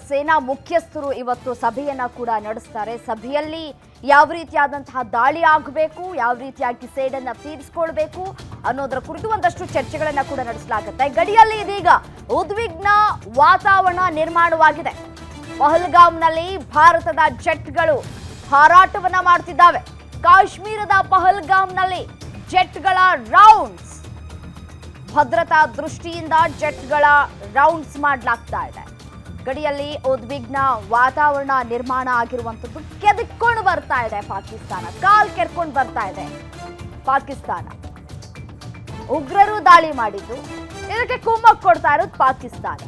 ಸೇನಾ ಮುಖ್ಯಸ್ಥರು ಇವತ್ತು ಸಭೆಯನ್ನ ಕೂಡ ನಡೆಸ್ತಾರೆ. ಸಭೆಯಲ್ಲಿ ಯಾವ ರೀತಿಯಾದಂತಹ ದಾಳಿ ಆಗಬೇಕು, ಯಾವ ರೀತಿಯಾಗಿ ಸೇಡನ್ನ ತೀರಿಸಿಕೊಳ್ಬೇಕು ಅನ್ನೋದರ ಕುರಿತು ಒಂದಷ್ಟು ಚರ್ಚೆಗಳನ್ನ ಕೂಡ ನಡೆಸಲಾಗುತ್ತೆ. ಗಡಿಯಲ್ಲಿ ಇದೀಗ ಉದ್ವಿಗ್ನ ವಾತಾವರಣ ನಿರ್ಮಾಣವಾಗಿದೆ. ಪಹಲ್ಗಾಮ್ನಲ್ಲಿ ಭಾರತದ ಜೆಟ್ಗಳು ಹಾರಾಟವನ್ನ ಮಾಡ್ತಿದ್ದಾವೆ. ಕಾಶ್ಮೀರದ ಪಹಲ್ಗಾಮ್ನಲ್ಲಿ ಜೆಟ್ಗಳ ರೌಂಡ್ಸ್, ಭದ್ರತಾ ದೃಷ್ಟಿಯಿಂದ ಜೆಟ್ಗಳ ರೌಂಡ್ಸ್ ಮಾಡಲಾಗ್ತಾ ಇದೆ. ಗಡಿಯಲ್ಲಿ ಉದ್ವಿಗ್ನ ವಾತಾವರಣ ನಿರ್ಮಾಣ ಆಗಿರುವಂಥದ್ದು ಕೆದಕೊಂಡು ಬರ್ತಾ ಇದೆ ಪಾಕಿಸ್ತಾನ, ಕಾಲ್ ಕೆರ್ಕೊಂಡು ಬರ್ತಾ ಇದೆ ಪಾಕಿಸ್ತಾನ. ಉಗ್ರರು ದಾಳಿ ಮಾಡಿದ್ದು, ಇದಕ್ಕೆ ಕುಮ್ಮಕ್ಕು ಕೊಡ್ತಾ ಇರೋದು ಪಾಕಿಸ್ತಾನ.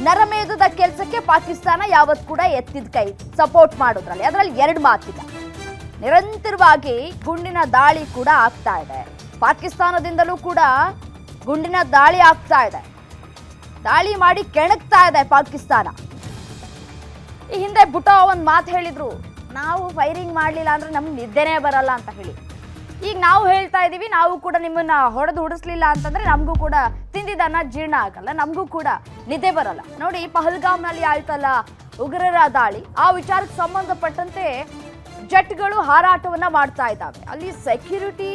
ನರಮೇಧದ ಕೆಲಸಕ್ಕೆ ಪಾಕಿಸ್ತಾನ ಯಾವತ್ತು ಕೂಡ ಎತ್ತಿದ ಕೈ ಸಪೋರ್ಟ್ ಮಾಡೋದ್ರಲ್ಲಿ, ಅದರಲ್ಲಿ ಎರಡು ಮಾತಿಲ್ಲ. ನಿರಂತರವಾಗಿ ಗುಂಡಿನ ದಾಳಿ ಕೂಡ ಆಗ್ತಾ ಇದೆ. ಪಾಕಿಸ್ತಾನದಿಂದಲೂ ಕೂಡ ಗುಂಡಿನ ದಾಳಿ ಆಗ್ತಾ ಇದೆ. ದಾಳಿ ಮಾಡಿ ಕೆಣಕ್ತಾ ಇದೆ ಪಾಕಿಸ್ತಾನ. ಈ ಹಿಂದೆ ಬುಟೋ ಒಂದು ಮಾತು ಹೇಳಿದ್ರು, ನಾವು ಫೈರಿಂಗ್ ಮಾಡಲಿಲ್ಲ ಅಂದ್ರೆ ನಮ್ಗೆ ನಿದ್ದೆನೇ ಬರಲ್ಲ ಅಂತ ಹೇಳಿ. ಈಗ ನಾವು ಹೇಳ್ತಾ ಇದ್ದೀವಿ, ನಾವು ಕೂಡ ನಿಮ್ಮನ್ನ ಹೊಡೆದು ಉಡಿಸ್ಲಿಲ್ಲ ಅಂತಂದ್ರೆ ನಮಗೂ ಕೂಡ ತಿಂದಿದ್ದನ್ನ ಜೀರ್ಣ ಆಗಲ್ಲ, ನಮಗೂ ಕೂಡ ನಿದ್ದೆ ಬರಲ್ಲ. ನೋಡಿ, ಪಹಲ್ಗಾಮ್ನಲ್ಲಿ ಆಯ್ತಲ್ಲ ಉಗ್ರರ ದಾಳಿ, ಆ ವಿಚಾರಕ್ಕೆ ಸಂಬಂಧಪಟ್ಟಂತೆ ಜೆಟ್ಗಳು ಹಾರಾಟವನ್ನ ಮಾಡ್ತಾ ಇದ್ದಾವೆ. ಅಲ್ಲಿ ಸೆಕ್ಯೂರಿಟಿ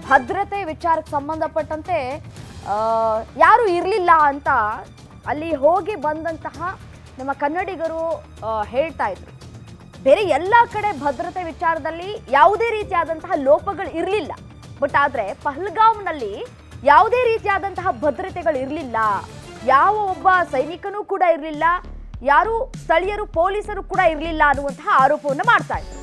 ಭದ್ರತೆ ವಿಚಾರಕ್ಕೆ ಸಂಬಂಧಪಟ್ಟಂತೆ ಯಾರು ಇರಲಿಲ್ಲ ಅಂತ ಅಲ್ಲಿ ಹೋಗಿ ಬಂದಂತಹ ನಮ್ಮ ಕನ್ನಡಿಗರು ಹೇಳ್ತಾ ಇದ್ರು. ಬೇರೆ ಎಲ್ಲ ಕಡೆ ಭದ್ರತೆ ವಿಚಾರದಲ್ಲಿ ಯಾವುದೇ ರೀತಿಯಾದಂತಹ ಲೋಪಗಳು ಇರಲಿಲ್ಲ. ಬಟ್ ಆದರೆ ಪಹಲ್ಗಾಮ್ನಲ್ಲಿ ಯಾವುದೇ ರೀತಿಯಾದಂತಹ ಭದ್ರತೆಗಳು ಇರಲಿಲ್ಲ. ಯಾವ ಒಬ್ಬ ಸೈನಿಕನೂ ಕೂಡ ಇರಲಿಲ್ಲ, ಯಾರು ಸ್ಥಳೀಯರು ಪೊಲೀಸರು ಕೂಡ ಇರಲಿಲ್ಲ ಅನ್ನುವಂತಹ ಆರೋಪವನ್ನು ಮಾಡ್ತಾ ಇದ್ರು.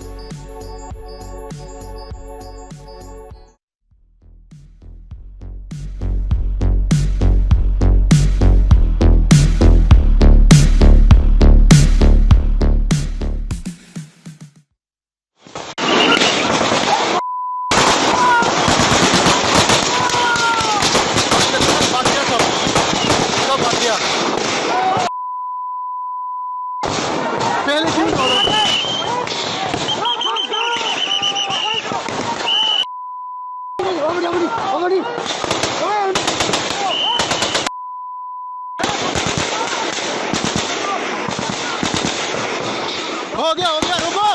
हो गया रुको।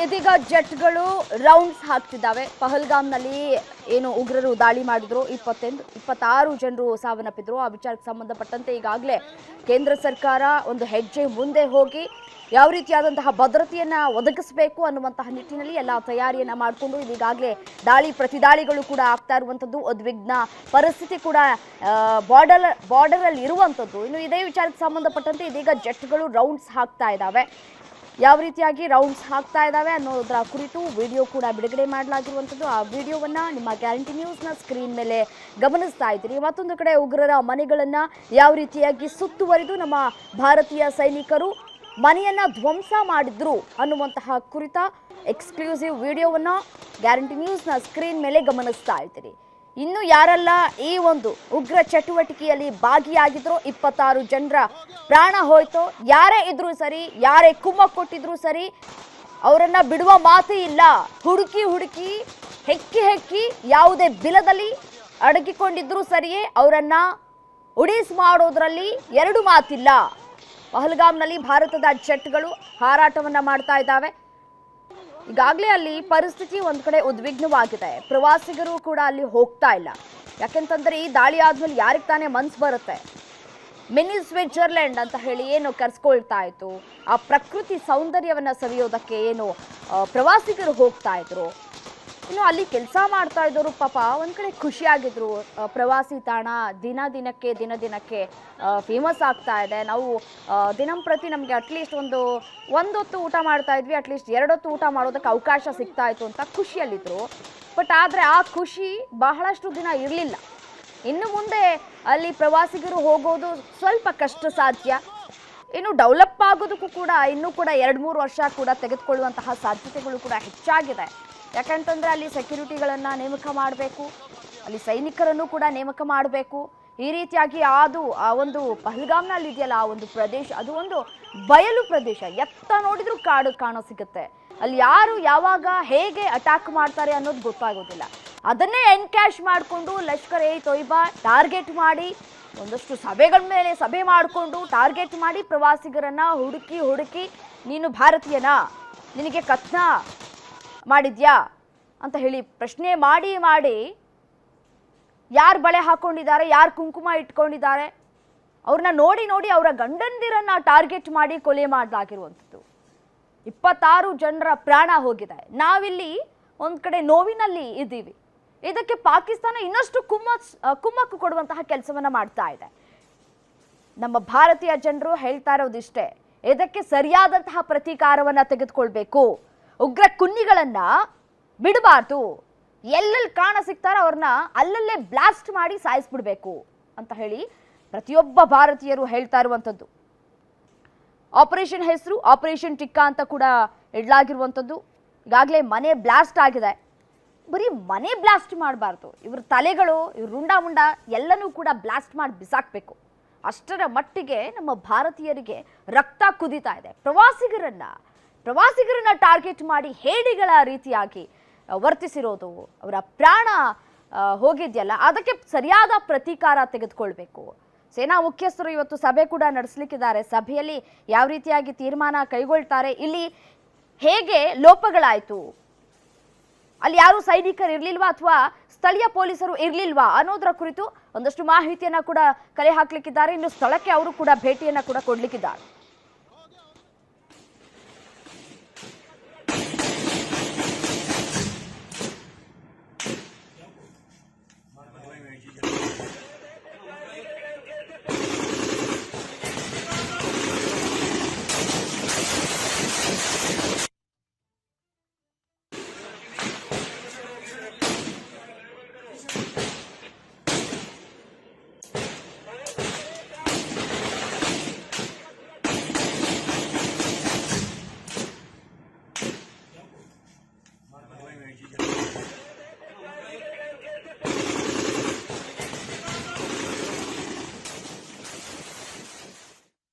ಇದೀಗ ಜೆಟ್ಗಳು ರೌಂಡ್ಸ್ ಹಾಕ್ತಿದ್ದಾವೆ. ಪಹಲ್ಗಾಮ್ನಲ್ಲಿ ಏನು ಉಗ್ರರು ದಾಳಿ ಮಾಡಿದ್ರು, 26 ಜನರು ಸಾವನ್ನಪ್ಪಿದ್ರು. ಆ ವಿಚಾರಕ್ಕೆ ಸಂಬಂಧಪಟ್ಟಂತೆ ಈಗಾಗಲೇ ಕೇಂದ್ರ ಸರ್ಕಾರ ಒಂದು ಹೆಜ್ಜೆ ಮುಂದೆ ಹೋಗಿ ಯಾವ ರೀತಿಯಾದಂತಹ ಭದ್ರತೆಯನ್ನ ಒದಗಿಸಬೇಕು ಅನ್ನುವಂತಹ ನಿಟ್ಟಿನಲ್ಲಿ ಎಲ್ಲ ತಯಾರಿಯನ್ನ ಮಾಡಿಕೊಂಡು ಇದೀಗಾಗಲೇ ದಾಳಿ ಪ್ರತಿದಾಳಿಗಳು ಕೂಡ ಆಗ್ತಾ ಇರುವಂಥದ್ದು. ಉದ್ವಿಗ್ನ ಪರಿಸ್ಥಿತಿ ಕೂಡ ಬಾರ್ಡರ್ ಅಲ್ಲಿ ಇರುವಂಥದ್ದು. ಇನ್ನು ಇದೇ ವಿಚಾರಕ್ಕೆ ಸಂಬಂಧಪಟ್ಟಂತೆ ಇದೀಗ ಜೆಟ್ಗಳು ರೌಂಡ್ಸ್ ಹಾಕ್ತಾ ಇದ್ದಾವೆ. ಯಾವ ರೀತಿಯಾಗಿ ರೌಂಡ್ಸ್ ಹಾಕ್ತಾ ಇದ್ದಾವೆ ಅನ್ನೋದರ ಕುರಿತು ವಿಡಿಯೋ ಕೂಡ ಬಿಡುಗಡೆ ಮಾಡಲಾಗಿರುವಂಥದ್ದು. ಆ ವಿಡಿಯೋವನ್ನ ನಿಮ್ಮ ಗ್ಯಾರಂಟಿ ನ್ಯೂಸ್ನ ಸ್ಕ್ರೀನ್ ಮೇಲೆ ಗಮನಿಸ್ತಾ ಇದ್ದೀರಿ. ಮತ್ತೊಂದು ಕಡೆ ಉಗ್ರರ ಮನೆಗಳನ್ನ ಯಾವ ರೀತಿಯಾಗಿ ಸುತ್ತುವರಿದು ನಮ್ಮ ಭಾರತೀಯ ಸೈನಿಕರು ಮನೆಯನ್ನ ಧ್ವಂಸ ಮಾಡಿದ್ರು ಅನ್ನುವಂತಹ ಕುರಿತ ಎಕ್ಸ್ಕ್ಲೂಸಿವ್ ವಿಡಿಯೋವನ್ನ ಗ್ಯಾರಂಟಿ ನ್ಯೂಸ್ನ ಸ್ಕ್ರೀನ್ ಮೇಲೆ ಗಮನಿಸ್ತಾ ಇದ್ದೀರಿ. ಇನ್ನು ಯಾರೆಲ್ಲ ಈ ಒಂದು ಉಗ್ರ ಚಟುವಟಿಕೆಯಲ್ಲಿ ಭಾಗಿಯಾಗಿದ್ರು, 26 ಜನರ ಪ್ರಾಣ ಹೋಯ್ತು, ಯಾರೇ ಇದ್ರೂ ಸರಿ, ಯಾರೇ ಕುಮ್ಮಕ್ಕು ಕೊಟ್ಟಿದ್ರು ಸರಿ, ಅವರನ್ನ ಬಿಡುವ ಮಾತು ಇಲ್ಲ. ಹುಡುಕಿ ಹೆಕ್ಕಿ ಯಾವುದೇ ಬಿಲದಲ್ಲಿ ಅಡಗಿಕೊಂಡಿದ್ರು ಸರಿಯೇ ಅವರನ್ನ ಉಡೀಸ್ ಮಾಡೋದ್ರಲ್ಲಿ ಎರಡು ಮಾತಿಲ್ಲ. ಪಹಲ್ಗಾಮ್ನಲ್ಲಿ ಭಾರತದ ಜೆಟ್ಗಳು ಹಾರಾಟವನ್ನ ಮಾಡ್ತಾ ಇದ್ದಾವೆ. ಈಗಾಗಲೇ ಅಲ್ಲಿ ಪರಿಸ್ಥಿತಿ ಒಂದು ಕಡೆ ಉದ್ವಿಗ್ನವಾಗಿದೆ. ಪ್ರವಾಸಿಗರು ಕೂಡ ಅಲ್ಲಿ ಹೋಗ್ತಾ ಇಲ್ಲ. ಯಾಕೆಂತಂದ್ರೆ ಈ ದಾಳಿ ಆದ್ಮೇಲೆ ಯಾರಿಗೆ ತಾನೇ ಮನ್ಸು ಬರುತ್ತೆ? ಮಿನಿ ಸ್ವಿಟ್ಜರ್ಲೆಂಡ್ ಅಂತ ಹೇಳಿ ಏನು ಕರೆಸ್ಕೊಳ್ತಾ ಇತ್ತು, ಆ ಪ್ರಕೃತಿ ಸೌಂದರ್ಯವನ್ನ ಸವಿಯೋದಕ್ಕೆ ಏನು ಪ್ರವಾಸಿಗರು ಹೋಗ್ತಾ ಇದ್ರು. ಇನ್ನು ಅಲ್ಲಿ ಕೆಲಸ ಮಾಡ್ತಾ ಇದ್ದವರು ಪಾಪ ಒಂದು ಕಡೆ ಖುಷಿಯಾಗಿದ್ರು. ಪ್ರವಾಸಿ ತಾಣ ದಿನ ದಿನಕ್ಕೆ ಫೇಮಸ್ ಆಗ್ತಾ ಇದೆ. ನಾವು ದಿನಂಪ್ರತಿ ನಮಗೆ ಅಟ್ಲೀಸ್ಟ್ ಒಂದು ಹೊತ್ತು ಊಟ ಮಾಡ್ತಾ ಇದ್ವಿ, ಅಟ್ಲೀಸ್ಟ್ 2 ಹೊತ್ತು ಊಟ ಮಾಡೋದಕ್ಕೆ ಅವಕಾಶ ಸಿಗ್ತಾ ಇತ್ತು ಅಂತ ಖುಷಿಯಲ್ಲಿದ್ದರು. ಬಟ್ ಆದರೆ ಆ ಖುಷಿ ಬಹಳಷ್ಟು ದಿನ ಇರಲಿಲ್ಲ. ಇನ್ನು ಮುಂದೆ ಅಲ್ಲಿ ಪ್ರವಾಸಿಗರು ಹೋಗೋದು ಸ್ವಲ್ಪ ಕಷ್ಟ ಸಾಧ್ಯ. ಇನ್ನು ಡೆವಲಪ್ ಆಗೋದಕ್ಕೂ ಕೂಡ ಇನ್ನೂ ಕೂಡ 2-3 ವರ್ಷ ಕೂಡ ತೆಗೆದುಕೊಳ್ಳುವಂತಹ ಸಾಧ್ಯತೆಗಳು ಕೂಡ ಹೆಚ್ಚಾಗಿದೆ. ಯಾಕಂತಂದ್ರೆ ಅಲ್ಲಿ ಸೆಕ್ಯೂರಿಟಿಗಳನ್ನು ನೇಮಕ ಮಾಡಬೇಕು, ಅಲ್ಲಿ ಸೈನಿಕರನ್ನು ಕೂಡ ನೇಮಕ ಮಾಡಬೇಕು. ಈ ರೀತಿಯಾಗಿ ಅದು ಆ ಒಂದು ಪಹಲ್ಗಾಮ್ನಲ್ಲಿ ಇದೆಯಲ್ಲ ಆ ಒಂದು ಪ್ರದೇಶ, ಅದು ಒಂದು ಬಯಲು ಪ್ರದೇಶ, ಎತ್ತ ನೋಡಿದ್ರೂ ಕಾಡು ಕಾಣ ಸಿಗುತ್ತೆ. ಅಲ್ಲಿ ಯಾರು ಯಾವಾಗ ಹೇಗೆ ಅಟ್ಯಾಕ್ ಮಾಡ್ತಾರೆ ಅನ್ನೋದು ಗೊತ್ತಾಗೋದಿಲ್ಲ. ಅದನ್ನೇ ಎನ್ಕ್ಯಾಶ್ ಮಾಡಿಕೊಂಡು ಲಷ್ಕರ್ ಎ ತೊಯ್ಬಾ ಟಾರ್ಗೆಟ್ ಮಾಡಿ ಒಂದಷ್ಟು ಸಭೆಗಳ ಮೇಲೆ ಸಭೆ ಮಾಡಿಕೊಂಡು ಟಾರ್ಗೆಟ್ ಮಾಡಿ ಪ್ರವಾಸಿಗರನ್ನ ಹುಡುಕಿ ನೀನು ಭಾರತೀಯನಾ, ನಿನಗೆ ಕತ್ನ ಮಾಡಿದ್ಯಾ ಅಂತ ಹೇಳಿ ಪ್ರಶ್ನೆ ಮಾಡಿ ಯಾರು ಬಳೆ ಹಾಕೊಂಡಿದ್ದಾರೆ, ಯಾರು ಕುಂಕುಮ ಇಟ್ಕೊಂಡಿದ್ದಾರೆ ಅವ್ರನ್ನ ನೋಡಿ ಅವರ ಗಂಡಂದಿರನ್ನ ಟಾರ್ಗೆಟ್ ಮಾಡಿ ಕೊಲೆ ಮಾಡಲಾಗಿರುವಂಥದ್ದು. 26 ಜನರ ಪ್ರಾಣ ಹೋಗಿದೆ. ನಾವಿಲ್ಲಿ ಒಂದು ಕಡೆ ನೋವಿನಲ್ಲಿ ಇದ್ದೀವಿ. ಇದಕ್ಕೆ ಪಾಕಿಸ್ತಾನ ಇನ್ನಷ್ಟು ಕುಮ್ಮಕ್ಕು ಕೊಡುವಂತಹ ಕೆಲಸವನ್ನ ಮಾಡ್ತಾ ಇದೆ. ನಮ್ಮ ಭಾರತೀಯ ಜನರು ಹೇಳ್ತಾ ಇರೋದಿಷ್ಟೇ, ಇದಕ್ಕೆ ಸರಿಯಾದಂತಹ ಪ್ರತೀಕಾರವನ್ನ ತೆಗೆದುಕೊಳ್ಬೇಕು. ಉಗ್ರ ಕುನ್ನಿಗಳನ್ನ ಬಿಡಬಾರ್ದು, ಎಲ್ಲೆಲ್ಲಿ ಕಾಣ ಸಿಗ್ತಾರೋ ಅವ್ರನ್ನ ಅಲ್ಲಲ್ಲೇ ಬ್ಲಾಸ್ಟ್ ಮಾಡಿ ಸಾಯಿಸ್ಬಿಡ್ಬೇಕು ಅಂತ ಹೇಳಿ ಪ್ರತಿಯೊಬ್ಬ ಭಾರತೀಯರು ಹೇಳ್ತಾ ಇರುವಂಥದ್ದು. ಆಪರೇಷನ್ ಹೆಸರು ಆಪರೇಷನ್ ಟಿಕ್ಕಾ ಅಂತ ಕೂಡ ಇಡಲಾಗಿರುವಂಥದ್ದು. ಈಗಾಗಲೇ ಮನೆ ಬ್ಲಾಸ್ಟ್ ಆಗಿದೆ. ಬರೀ ಮನೆ ಬ್ಲಾಸ್ಟ್ ಮಾಡಬಾರ್ದು, ಇವ್ರ ತಲೆಗಳು, ಇವ್ರ ರುಂಡ ಎಲ್ಲನೂ ಕೂಡ ಬ್ಲಾಸ್ಟ್ ಮಾಡಿ ಬಿಸಾಕಬೇಕು. ಅಷ್ಟರ ಮಟ್ಟಿಗೆ ನಮ್ಮ ಭಾರತೀಯರಿಗೆ ರಕ್ತ ಕುದೀತಾ ಇದೆ. ಪ್ರವಾಸಿಗರನ್ನ ಟಾರ್ಗೆಟ್ ಮಾಡಿ ಹೇಡಿಗಳ ರೀತಿಯಾಗಿ ವರ್ತಿಸಿರೋದು, ಅವರ ಪ್ರಾಣ ಹೋಗಿದೆಯಲ್ಲ, ಅದಕ್ಕೆ ಸರಿಯಾದ ಪ್ರತೀಕಾರ ತೆಗೆದುಕೊಳ್ಬೇಕು. ಸೇನಾ ಮುಖ್ಯಸ್ಥರು ಇವತ್ತು ಸಭೆ ಕೂಡ ನಡೆಸಲಿಕ್ಕಿದ್ದಾರೆ. ಸಭೆಯಲ್ಲಿ ಯಾವ ರೀತಿಯಾಗಿ ತೀರ್ಮಾನ ಕೈಗೊಳ್ತಾರೆ, ಇಲ್ಲಿ ಹೇಗೆ ಲೋಪಗಳಾಯಿತು, ಅಲ್ಲಿ ಯಾರು ಸೈನಿಕರು ಇರಲಿಲ್ವಾ ಅಥವಾ ಸ್ಥಳೀಯ ಪೊಲೀಸರು ಇರಲಿಲ್ವಾ ಅನ್ನೋದರ ಕುರಿತು ಒಂದಷ್ಟು ಮಾಹಿತಿಯನ್ನ ಕೂಡ ಕಲೆ ಹಾಕ್ಲಿಕ್ಕಿದ್ದಾರೆ. ಇನ್ನು ಸ್ಥಳಕ್ಕೆ ಅವರು ಕೂಡ ಭೇಟಿಯನ್ನ ಕೂಡ ಕೊಡ್ಲಿಕ್ಕಿದ್ದಾರೆ.